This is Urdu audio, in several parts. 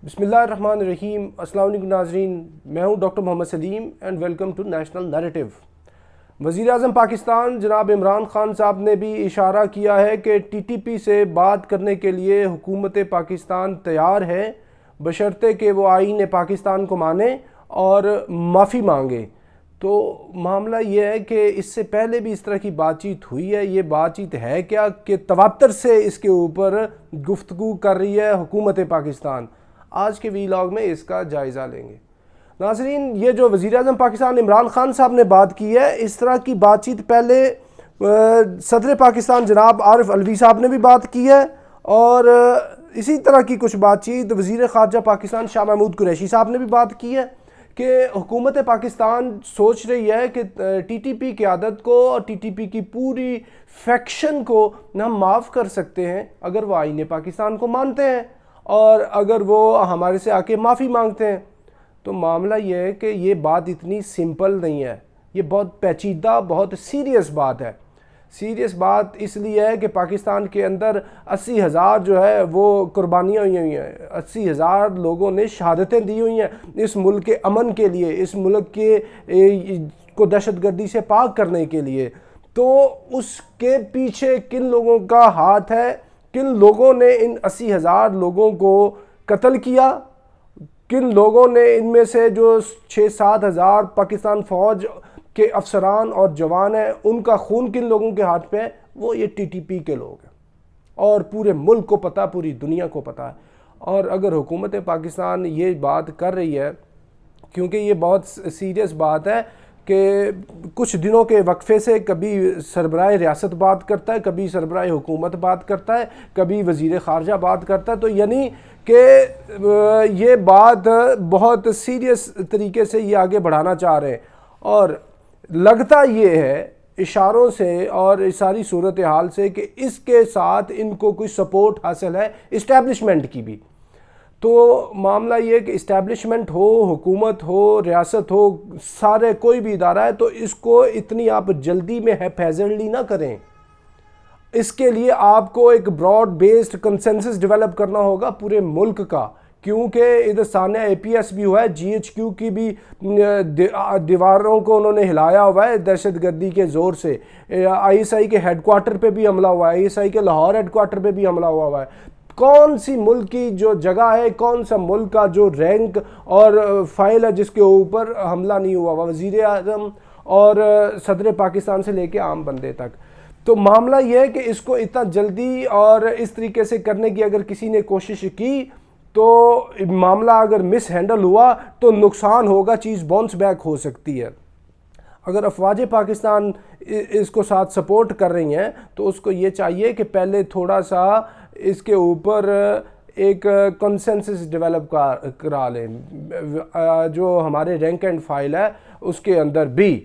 بسم اللہ الرحمن الرحیم۔ السلام علیکم ناظرین، میں ہوں doctor Muhammad Salim and welcome to national narrative. وزیر اعظم پاکستان جناب عمران خان صاحب نے بھی اشارہ کیا ہے کہ ٹی ٹی پی سے بات کرنے کے لیے حکومت پاکستان تیار ہے، بشرطے کہ وہ آئین پاکستان کو مانے اور معافی مانگے۔ تو معاملہ یہ ہے کہ اس سے پہلے بھی اس طرح کی بات چیت ہوئی ہے۔ یہ بات چیت ہے کیا کہ تواتر سے اس کے اوپر گفتگو کر رہی ہے حکومت پاکستان؟ آج کے ویلاگ میں اس کا جائزہ لیں گے۔ ناظرین، یہ جو وزیر اعظم پاکستان عمران خان صاحب نے بات کی ہے، اس طرح کی بات چیت پہلے صدر پاکستان جناب عارف علوی صاحب نے بھی بات کی ہے، اور اسی طرح کی کچھ بات چیت وزیر خارجہ پاکستان شاہ محمود قریشی صاحب نے بھی بات کی ہے کہ حکومت پاکستان سوچ رہی ہے کہ ٹی ٹی پی قیادت کو اور ٹی ٹی پی کی پوری فیکشن کو ہم معاف کر سکتے ہیں اگر وہ آئین پاکستان کو مانتے ہیں اور اگر وہ ہمارے سے آ کے معافی مانگتے ہیں۔ تو معاملہ یہ ہے کہ یہ بات اتنی سمپل نہیں ہے، یہ بہت پیچیدہ، بہت سیریس بات ہے۔ سیریس بات اس لیے ہے کہ پاکستان کے اندر 80,000 جو ہے وہ قربانیاں ہوئی ہیں، 80,000 لوگوں نے شہادتیں دی ہوئی ہیں اس ملک کے امن کے لیے، اس ملک کے کو دہشت گردی سے پاک کرنے کے لیے۔ تو اس کے پیچھے کن لوگوں کا ہاتھ ہے؟ کن لوگوں نے ان 80,000 لوگوں کو قتل کیا؟ کن لوگوں نے ان میں سے جو 6-7 ہزار پاکستان فوج کے افسران اور جوان ہیں، ان کا خون کن لوگوں کے ہاتھ پہ ہے؟ وہ یہ ٹی ٹی پی کے لوگ ہیں، اور پورے ملک کو پتہ، پوری دنیا کو پتہ ہے۔ اور اگر حکومت پاکستان یہ بات کر رہی ہے، کیونکہ یہ بہت سیریس بات ہے کہ کچھ دنوں کے وقفے سے کبھی سربراہ ریاست بات کرتا ہے، کبھی سربراہ حکومت بات کرتا ہے، کبھی وزیر خارجہ بات کرتا ہے، تو یعنی کہ یہ بات بہت سیریس طریقے سے یہ آگے بڑھانا چاہ رہے ہیں۔ اور لگتا یہ ہے اشاروں سے اور ساری صورتحال سے کہ اس کے ساتھ ان کو کوئی سپورٹ حاصل ہے اسٹیبلشمنٹ کی بھی۔ تو معاملہ یہ کہ اسٹیبلشمنٹ ہو، حکومت ہو، ریاست ہو، سارے کوئی بھی ادارہ ہے، تو اس کو اتنی آپ جلدی میں ہیپیزرلی نہ کریں۔ اس کے لیے آپ کو ایک براڈ بیسڈ کنسنسس ڈیولپ کرنا ہوگا پورے ملک کا، کیونکہ ادھر سانحہ اے پی ایس بھی ہوا ہے، جی ایچ کیو کی بھی دیواروں کو انہوں نے ہلایا ہوا ہے دہشت گردی کے زور سے، آئی ایس آئی کے ہیڈ کوارٹر پہ بھی حملہ ہوا ہے، آئی ایس آئی کے لاہور ہیڈ کوارٹر پہ بھی حملہ ہوا ہے۔ کون سی ملک کی جو جگہ ہے، کون سا ملک کا جو رینک اور فائل ہے جس کے اوپر حملہ نہیں ہوا ہوا، وزیر اعظم اور صدر پاکستان سے لے کے عام بندے تک۔ تو معاملہ یہ ہے کہ اس کو اتنا جلدی اور اس طریقے سے کرنے کی اگر کسی نے کوشش کی تو معاملہ اگر مس ہینڈل ہوا تو نقصان ہوگا، چیز باؤنس بیک ہو سکتی ہے۔ اگر افواج پاکستان اس کو ساتھ سپورٹ کر رہی ہیں تو اس کو یہ چاہیے کہ پہلے تھوڑا سا اس کے اوپر ایک کنسنسس ڈیولپ کرا لیں، جو ہمارے رینک اینڈ فائل ہے اس کے اندر بھی،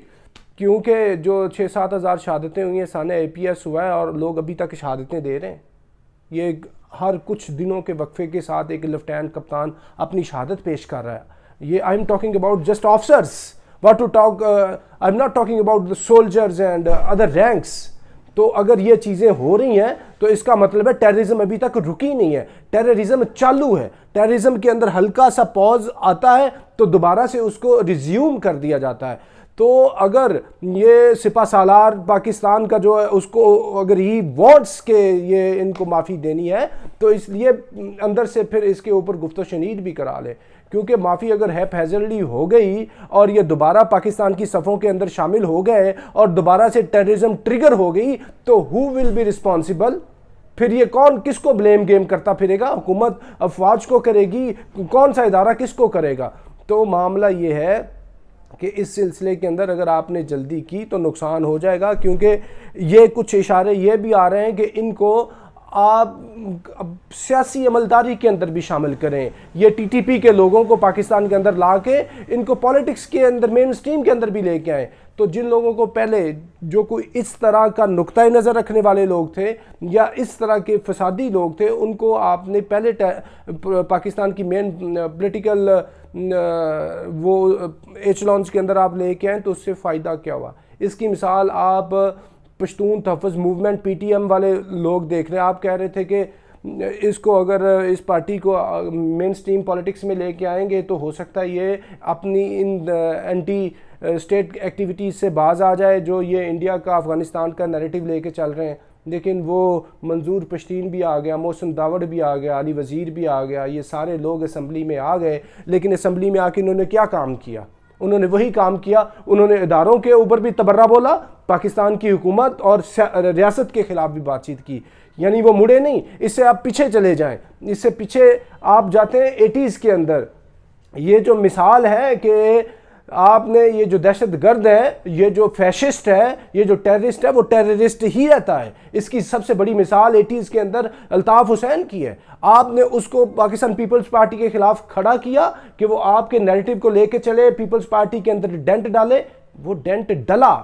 کیونکہ جو 6-7 ہزار شہادتیں ہوئی ہیں، سانحہ اے پی ایس ہوا ہے اور لوگ ابھی تک شہادتیں دے رہے ہیں۔ یہ ہر کچھ دنوں کے وقفے کے ساتھ ایک لیفٹیننٹ کپتان اپنی شہادت پیش کر رہا ہے۔ یہ I am talking about just officers, what to talk I'm not talking about the soldiers and other ranks۔ تو اگر یہ چیزیں ہو رہی ہیں تو اس کا مطلب ہے ٹیررزم ابھی تک رکی نہیں ہے، ٹیررزم چالو ہے۔ ٹیررزم کے اندر ہلکا سا پاز آتا ہے تو دوبارہ سے اس کو ریزیوم کر دیا جاتا ہے۔ تو اگر یہ سپہ سالار پاکستان کا جو ہے اس کو اگر ہی وانٹس کہ یہ ان کو معافی دینی ہے تو اس لیے اندر سے پھر اس کے اوپر گفت و شنید بھی کرا لے، کیونکہ معافی اگر ہیپیزرلی ہو گئی اور یہ دوبارہ پاکستان کی صفوں کے اندر شامل ہو گئے اور دوبارہ سے ٹیررزم ٹریگر ہو گئی تو who will be responsible؟ پھر یہ کون کس کو بلیم گیم کرتا پھرے گا؟ حکومت افواج کو کرے گی؟ کون سا ادارہ کس کو کرے گا؟ تو معاملہ یہ ہے کہ اس سلسلے کے اندر اگر آپ نے جلدی کی تو نقصان ہو جائے گا، کیونکہ یہ کچھ اشارے یہ بھی آ رہے ہیں کہ ان کو آپ سیاسی عملداری کے اندر بھی شامل کریں، یہ ٹی ٹی پی کے لوگوں کو پاکستان کے اندر لا کے ان کو پولیٹکس کے اندر مین سٹریم کے اندر بھی لے کے آئیں۔ تو جن لوگوں کو پہلے جو کوئی اس طرح کا نقطۂ نظر رکھنے والے لوگ تھے یا اس طرح کے فسادی لوگ تھے، ان کو آپ نے پہلے پاکستان کی مین پولیٹیکل وہ ایچلونز کے اندر آپ لے کے آئیں، تو اس سے فائدہ کیا ہوا؟ اس کی مثال آپ پشتون تحفظ موومنٹ پی ٹی ایم والے لوگ دیکھ رہے ہیں۔ آپ کہہ رہے تھے کہ اس کو اگر اس پارٹی کو مین سٹریم پالیٹکس میں لے کے آئیں گے تو ہو سکتا ہے یہ اپنی ان اینٹی اسٹیٹ ایکٹیویٹیز سے باز آ جائے جو یہ انڈیا کا افغانستان کا نیریٹو لے کے چل رہے ہیں. لیکن وہ منظور پشتین بھی آ گیا, محسن داوڑ بھی آ گیا, علی وزیر بھی آ گیا, یہ سارے لوگ اسمبلی میں آ گئے. لیکن اسمبلی میں آ کے انہوں نے کیا کام کیا؟ انہوں نے وہی کام کیا, انہوں نے اداروں کے اوپر بھی تبرہ بولا, پاکستان کی حکومت اور ریاست کے خلاف بھی بات چیت کی. یعنی وہ مڑے نہیں. اس سے آپ پیچھے چلے جائیں, اس سے پیچھے آپ جاتے ہیں 80s کے اندر. یہ جو مثال ہے کہ آپ نے یہ جو دہشت گرد ہے, یہ جو فیشسٹ ہے, یہ جو ٹیررسٹ ہے, وہ ٹیررسٹ ہی رہتا ہے. اس کی سب سے بڑی مثال 80s کے اندر الطاف حسین کی ہے. آپ نے اس کو پاکستان پیپلز پارٹی کے خلاف کھڑا کیا کہ وہ آپ کے نیریٹو کو لے کے چلے, پیپلز پارٹی کے اندر ڈینٹ ڈالے. وہ ڈینٹ ڈلا,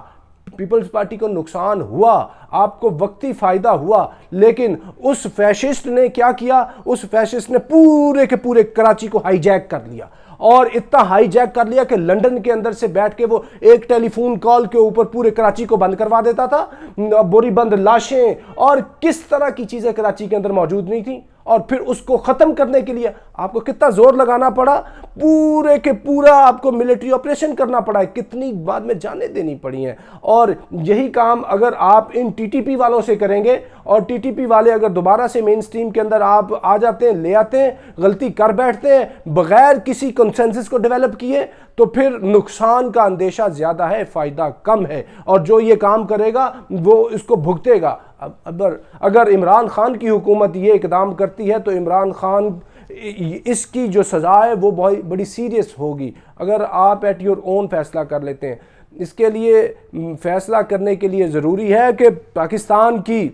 پیپلز پارٹی کو نقصان ہوا, آپ کو وقتی فائدہ ہوا. لیکن اس فیشسٹ نے کیا کیا؟ اس فیشسٹ نے پورے کے پورے کراچی کو ہائی جیک کر لیا, اور اتنا ہائی جیک کر لیا کہ لنڈن کے اندر سے بیٹھ کے وہ ایک ٹیلی فون کال کے اوپر پورے کراچی کو بند کروا دیتا تھا. بوری بند لاشیں اور کس طرح کی چیزیں کراچی کے اندر موجود نہیں تھیں. اور پھر اس کو ختم کرنے کے لیے آپ کو کتنا زور لگانا پڑا, پورے کے پورا آپ کو ملٹری آپریشن کرنا پڑا ہے, کتنی بعد میں جانیں دینی پڑی ہیں. اور یہی کام اگر آپ ان ٹی ٹی پی والوں سے کریں گے, اور ٹی ٹی پی والے اگر دوبارہ سے مین سٹریم کے اندر آپ آ جاتے ہیں, لے آتے ہیں, غلطی کر بیٹھتے ہیں بغیر کسی کنسنسس کو ڈیولپ کیے, تو پھر نقصان کا اندیشہ زیادہ ہے, فائدہ کم ہے. اور جو یہ کام کرے گا وہ اس کو بھگتے گا. اگر عمران خان کی حکومت یہ اقدام کرتی ہے تو عمران خان اس کی جو سزا ہے وہ بہت بڑی سیریس ہوگی. اگر آپ ایٹ یور اون فیصلہ کر لیتے ہیں, اس کے لیے فیصلہ کرنے کے لیے ضروری ہے کہ پاکستان کی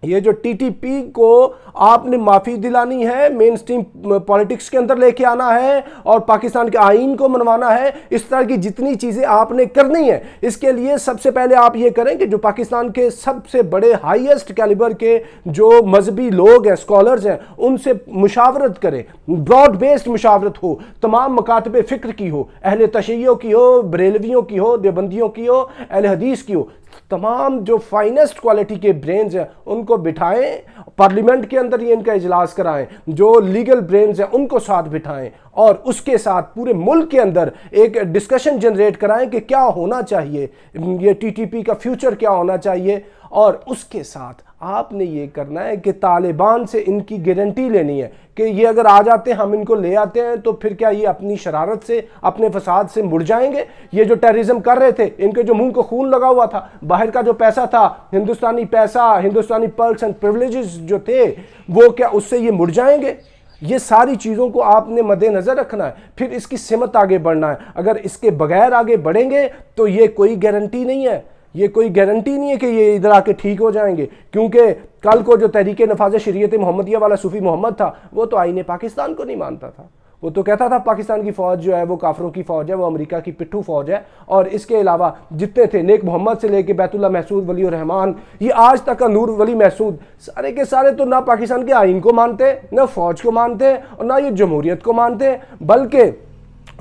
یہ جو ٹی ٹی پی کو آپ نے معافی دلانی ہے, مین سٹریم پالیٹکس کے اندر لے کے آنا ہے, اور پاکستان کے آئین کو منوانا ہے. اس طرح کی جتنی چیزیں آپ نے کرنی ہے, اس کے لیے سب سے پہلے آپ یہ کریں کہ جو پاکستان کے سب سے بڑے ہائیسٹ کیلیبر کے جو مذہبی لوگ ہیں, اسکالرز ہیں, ان سے مشاورت کریں. براڈ بیسڈ مشاورت ہو, تمام مکاتب فکر کی ہو, اہل تشیع کی ہو, بریلویوں کی ہو, دیوبندیوں کی ہو, اہل حدیث کی ہو. تمام جو فائنسٹ کوالٹی کے برینز ہیں ان کو بٹھائیں, پارلیمنٹ کے اندر یہ ان کا اجلاس کرائیں. جو لیگل برینز ہیں ان کو ساتھ بٹھائیں, اور اس کے ساتھ پورے ملک کے اندر ایک ڈسکشن جنریٹ کرائیں کہ کیا ہونا چاہیے, یہ ٹی ٹی پی کا فیوچر کیا ہونا چاہیے. اور اس کے ساتھ آپ نے یہ کرنا ہے کہ طالبان سے ان کی گارنٹی لینی ہے کہ یہ اگر آ جاتے ہیں, ہم ان کو لے آتے ہیں, تو پھر کیا یہ اپنی شرارت سے, اپنے فساد سے مڑ جائیں گے؟ یہ جو ٹیررزم کر رہے تھے, ان کے جو منہ کو خون لگا ہوا تھا, باہر کا جو پیسہ تھا, ہندوستانی پیسہ, ہندوستانی پرکس اینڈ پریولیجز جو تھے, وہ کیا اس سے یہ مڑ جائیں گے؟ یہ ساری چیزوں کو آپ نے مد نظر رکھنا ہے. پھر اس کی سمت آگے بڑھنا ہے. اگر اس کے بغیر آگے بڑھیں گے تو یہ کوئی گارنٹی نہیں ہے, یہ کوئی گارنٹی نہیں ہے کہ یہ ادھر آ کے ٹھیک ہو جائیں گے. کیونکہ کل کو جو تحریک نفاذ شریعت محمدیہ والا صوفی محمد تھا, وہ تو آئین پاکستان کو نہیں مانتا تھا. وہ تو کہتا تھا پاکستان کی فوج جو ہے وہ کافروں کی فوج ہے, وہ امریکہ کی پٹھو فوج ہے. اور اس کے علاوہ جتنے تھے, نیک محمد سے لے کے بیت اللہ محسود, ولی الرحمان, یہ آج تک کا نور ولی محسود, سارے کے سارے تو نہ پاکستان کے آئین کو مانتے, نہ فوج کو مانتے, اور نہ یہ جمہوریت کو مانتے, بلکہ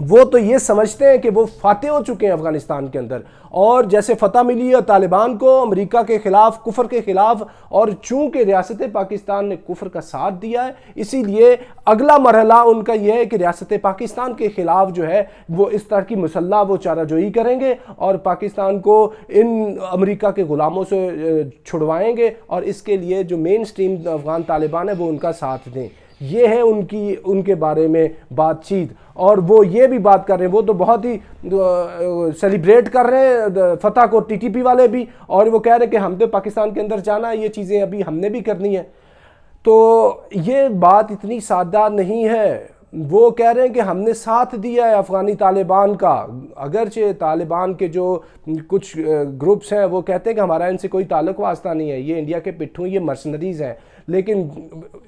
وہ تو یہ سمجھتے ہیں کہ وہ فاتح ہو چکے ہیں افغانستان کے اندر. اور جیسے فتح ملی ہے طالبان کو امریکہ کے خلاف, کفر کے خلاف, اور چونکہ ریاست پاکستان نے کفر کا ساتھ دیا ہے, اسی لیے اگلا مرحلہ ان کا یہ ہے کہ ریاست پاکستان کے خلاف جو ہے وہ اس طرح کی مسلح وہ چارہ جوئی کریں گے, اور پاکستان کو ان امریکہ کے غلاموں سے چھڑوائیں گے, اور اس کے لیے جو مین سٹریم افغان طالبان ہے وہ ان کا ساتھ دیں. یہ ہے ان کے بارے میں بات چیت. اور وہ یہ بھی بات کر رہے ہیں, وہ تو بہت ہی سیلیبریٹ کر رہے ہیں فتح کو, ٹی ٹی پی والے بھی, اور وہ کہہ رہے ہیں کہ ہم تو پاکستان کے اندر جانا ہے, یہ چیزیں ابھی ہم نے بھی کرنی ہے. تو یہ بات اتنی سادہ نہیں ہے. وہ کہہ رہے ہیں کہ ہم نے ساتھ دیا ہے افغانی طالبان کا, اگرچہ طالبان کے جو کچھ گروپس ہیں وہ کہتے ہیں کہ ہمارا ان سے کوئی تعلق واسطہ نہیں ہے, یہ انڈیا کے پٹھوں, یہ مرسنریز ہیں. لیکن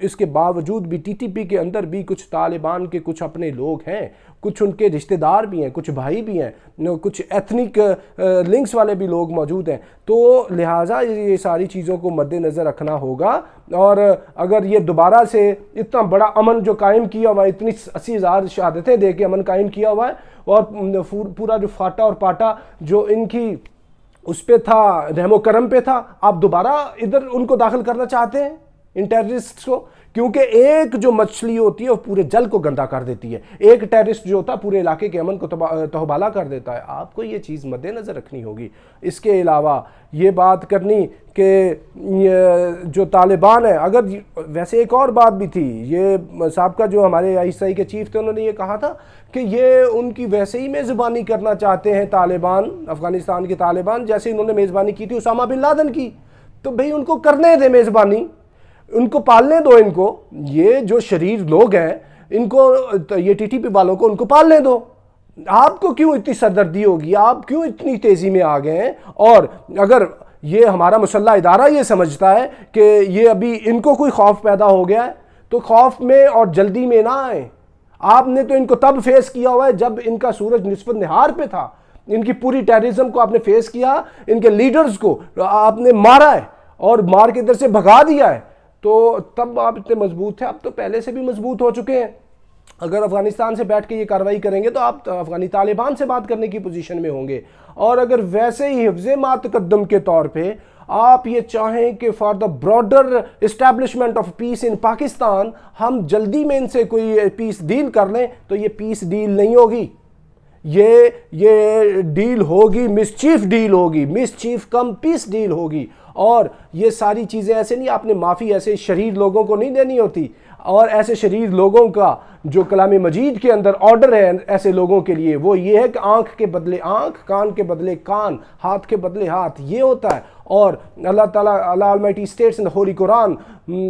اس کے باوجود بھی ٹی ٹی پی کے اندر بھی کچھ طالبان کے کچھ اپنے لوگ ہیں, کچھ ان کے رشتہ دار بھی ہیں, کچھ بھائی بھی ہیں, کچھ ایتھنک لنکس والے بھی لوگ موجود ہیں. تو لہٰذا یہ ساری چیزوں کو مد نظر رکھنا ہوگا. اور اگر یہ دوبارہ سے اتنا بڑا امن جو قائم کیا ہوا ہے, اتنی 80,000 شہادتیں دے کے امن قائم کیا ہوا ہے, اور پورا جو فاٹا اور پاٹا جو ان کی اس پہ تھا, رحم و کرم پہ تھا, آپ دوبارہ ادھر ان کو داخل کرنا چاہتے ہیں, ان ٹیررسٹ کو. کیونکہ ایک جو مچھلی ہوتی ہے وہ پورے جل کو گندا کر دیتی ہے، ایک ٹیررسٹ جو ہوتا ہے پورے علاقے کے امن کو تہوبالا کر دیتا ہے۔ آپ کو یہ چیز مد نظر رکھنی ہوگی۔ اس کے علاوہ یہ بات کرنی کہ جو طالبان ہے، اگر ویسے ایک اور بات بھی تھی، یہ سابقہ جو ہمارے ISI کے چیف تھے انہوں نے یہ کہا تھا کہ یہ ان کی ویسے ہی میزبانی کرنا چاہتے ہیں طالبان، افغانستان کے طالبان، جیسے انہوں نے میزبانی کی تھی اسامہ بن لادن کی۔ تو بھئی ان کو کرنے دے میزبانی، ان کو پالنے دو، ان کو یہ جو شریر لوگ ہیں ان کو، یہ TTP والوں کو ان کو پالنے دو۔ آپ کو کیوں اتنی سردردی ہوگی؟ آپ کیوں اتنی تیزی میں آ گئے ہیں؟ اور اگر یہ ہمارا مسلح ادارہ یہ سمجھتا ہے کہ یہ ابھی ان کو کوئی خوف پیدا ہو گیا ہے تو خوف میں اور جلدی میں نہ آئیں۔ آپ نے تو ان کو تب فیس کیا ہوا ہے جب ان کا سورج نصف نہار پہ تھا، ان کی پوری ٹیررزم کو آپ نے فیس کیا، ان کے لیڈرز کو آپ نے مارا ہے اور مار کے ادھر سے بھگا دیا ہے، تو تب آپ اتنے مضبوط تھے۔ آپ تو پہلے سے بھی مضبوط ہو چکے ہیں۔ اگر افغانستان سے بیٹھ کے یہ کارروائی کریں گے تو آپ افغانی طالبان سے بات کرنے کی پوزیشن میں ہوں گے، اور اگر ویسے ہی حفظ ما تقدم کے طور پہ آپ یہ چاہیں کہ for the broader establishment of peace in Pakistan ہم جلدی میں ان سے کوئی پیس ڈیل کر لیں، تو یہ پیس ڈیل نہیں ہوگی، یہ ڈیل ہوگی مسچیف ڈیل ہوگی، مسچیف کم پیس ڈیل ہوگی۔ اور یہ ساری چیزیں ایسے نہیں، آپ نے معافی ایسے شریر لوگوں کو نہیں دینی ہوتی، اور ایسے شریر لوگوں کا جو کلام مجید کے اندر آرڈر ہے ایسے لوگوں کے لیے وہ یہ ہے کہ آنکھ کے بدلے آنکھ، کان کے بدلے کان، ہاتھ کے بدلے ہاتھ، یہ ہوتا ہے۔ اور اللہ تعالیٰ Almighty states in the Holy Quran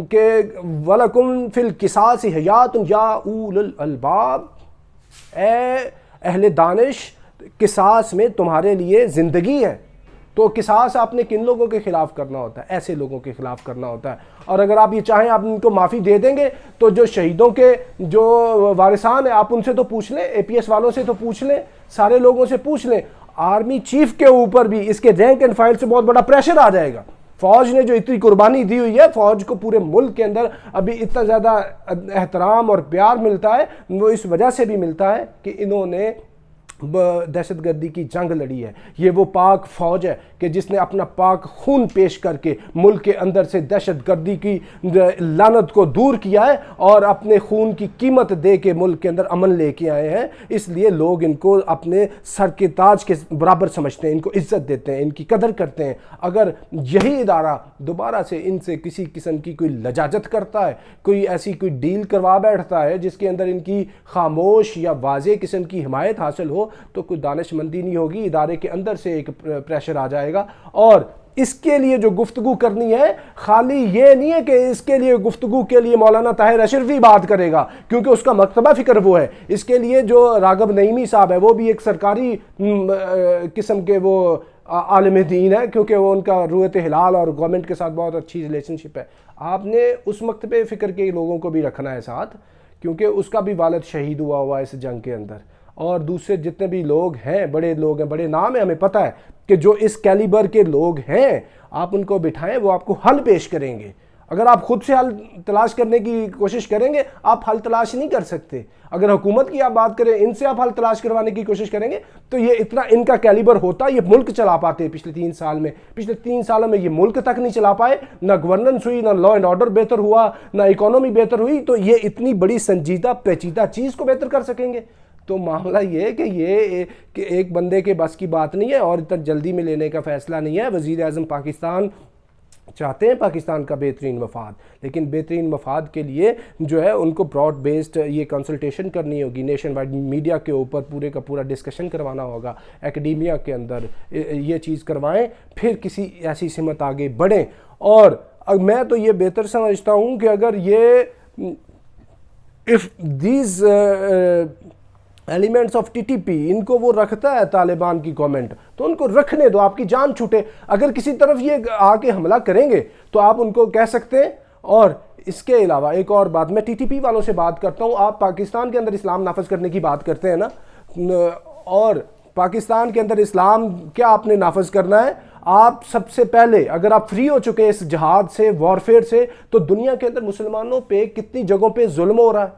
کہ وَلَكُمْ فِي الْقِصَاصِ حَيَاتٌ يَا أُولِي الْأَلْبَابِ، اے اہل دانش قصاص میں تمہارے لیے زندگی ہے۔ تو قصاص آپ نے کن لوگوں کے خلاف کرنا ہوتا ہے؟ ایسے لوگوں کے خلاف کرنا ہوتا ہے۔ اور اگر آپ یہ چاہیں آپ ان کو معافی دے دیں گے تو جو شہیدوں کے جو وارثان ہیں آپ ان سے تو پوچھ لیں، APS والوں سے تو پوچھ لیں، سارے لوگوں سے پوچھ لیں۔ آرمی چیف کے اوپر بھی اس کے رینک اینڈ فائل سے بہت بڑا پریشر آ جائے گا۔ فوج نے جو اتنی قربانی دی ہوئی ہے، فوج کو پورے ملک کے اندر ابھی اتنا زیادہ احترام اور پیار ملتا ہے، وہ اس وجہ سے بھی ملتا ہے کہ انہوں نے دہشت گردی کی جنگ لڑی ہے۔ یہ وہ پاک فوج ہے کہ جس نے اپنا پاک خون پیش کر کے ملک کے اندر سے دہشت گردی کی لعنت کو دور کیا ہے، اور اپنے خون کی قیمت دے کے ملک کے اندر امن لے کے آئے ہیں۔ اس لیے لوگ ان کو اپنے سر کے تاج کے برابر سمجھتے ہیں، ان کو عزت دیتے ہیں، ان کی قدر کرتے ہیں۔ اگر یہی ادارہ دوبارہ سے ان سے کسی قسم کی کوئی لجاجت کرتا ہے، کوئی ایسی کوئی ڈیل کروا بیٹھتا ہے جس کے اندر ان کی خاموش یا واضح قسم کی حمایت حاصل ہو، تو کوئی دانش مندی نہیں ہوگی، ادارے کے اندر سے ایک پریشر آ جائے گا۔ اور اس کے لیے جو گفتگو کرنی ہے، خالی یہ نہیں ہے کہ اس کے لیے گفتگو کے لیے مولانا طاہر اشرفی بات کرے گا کیونکہ اس کا مکتبہ فکر وہ ہے، اس کے لیے جو راغب نعیمی صاحب ہے وہ بھی ایک سرکاری قسم کے وہ عالم دین ہے، کیونکہ وہ ان کا رویت ہلال اور گورنمنٹ کے ساتھ بہت اچھی ریلیشن شپ ہے۔ آپ نے اس مکتبہ فکر کے لوگوں کو بھی رکھنا ہے ساتھ، کیونکہ اس کا بھی والد شہید ہوا اس جنگ کے اندر، اور دوسرے جتنے بھی لوگ ہیں، بڑے لوگ ہیں، بڑے نام ہیں، ہمیں پتہ ہے کہ جو اس کیلیبر کے لوگ ہیں، آپ ان کو بٹھائیں، وہ آپ کو حل پیش کریں گے۔ اگر آپ خود سے حل تلاش کرنے کی کوشش کریں گے، آپ حل تلاش نہیں کر سکتے۔ اگر حکومت کی آپ بات کریں، ان سے آپ حل تلاش کروانے کی کوشش کریں گے تو یہ اتنا ان کا کیلیبر ہوتا، یہ ملک چلا پاتے پچھلے 3 سال میں۔ پچھلے 3 سالوں میں یہ ملک تک نہیں چلا پائے، نہ گورننس ہوئی، نہ لا اینڈ آرڈر بہتر ہوا، نہ اکانومی بہتر ہوئی، تو یہ اتنی بڑی سنجیدہ پیچیدہ چیز کو بہتر کر سکیں گے؟ تو معاملہ یہ ہے کہ یہ کہ ایک بندے کے بس کی بات نہیں ہے اور اتنا جلدی میں لینے کا فیصلہ نہیں ہے۔ وزیر اعظم پاکستان چاہتے ہیں پاکستان کا بہترین مفاد، لیکن بہترین مفاد کے لیے جو ہے ان کو براڈ بیسڈ یہ کنسلٹیشن کرنی ہوگی، نیشن وائڈ میڈیا کے اوپر پورے کا پورا ڈسکشن کروانا ہوگا، اکیڈیمیا کے اندر یہ چیز کروائیں، پھر کسی ایسی سمت آگے بڑھیں۔ اور میں تو یہ بہتر سمجھتا ہوں کہ اگر یہ if these elements of TTP ان کو وہ رکھتا ہے طالبان کی گورنمنٹ، تو ان کو رکھنے دو، آپ کی جان چھوٹے۔ اگر کسی طرف یہ آ کے حملہ کریں گے تو آپ ان کو کہہ سکتے ہیں۔ اور اس کے علاوہ ایک اور بات، میں TTP والوں سے بات کرتا ہوں، آپ پاکستان کے اندر اسلام نافذ کرنے کی بات کرتے ہیں نا، اور پاکستان کے اندر اسلام کیا آپ نے نافذ کرنا ہے؟ آپ سب سے پہلے اگر آپ فری ہو چکے اس جہاد سے، وارفیئر سے، تو دنیا کے اندر مسلمانوں پہ کتنی جگہوں پہ ظلم ہو رہا ہے،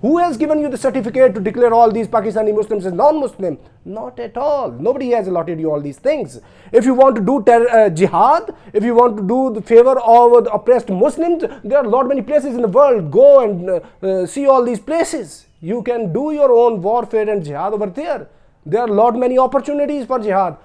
Who has given you the certificate to declare all these Pakistani Muslims as non-Muslim? Not at all. Nobody has allotted you all these things. If you want to do jihad, if you want to do the favor of the oppressed Muslims, there are a lot many places in the world. Go and see all these places. You can do your own warfare and jihad over there. There are a lot many opportunities for jihad.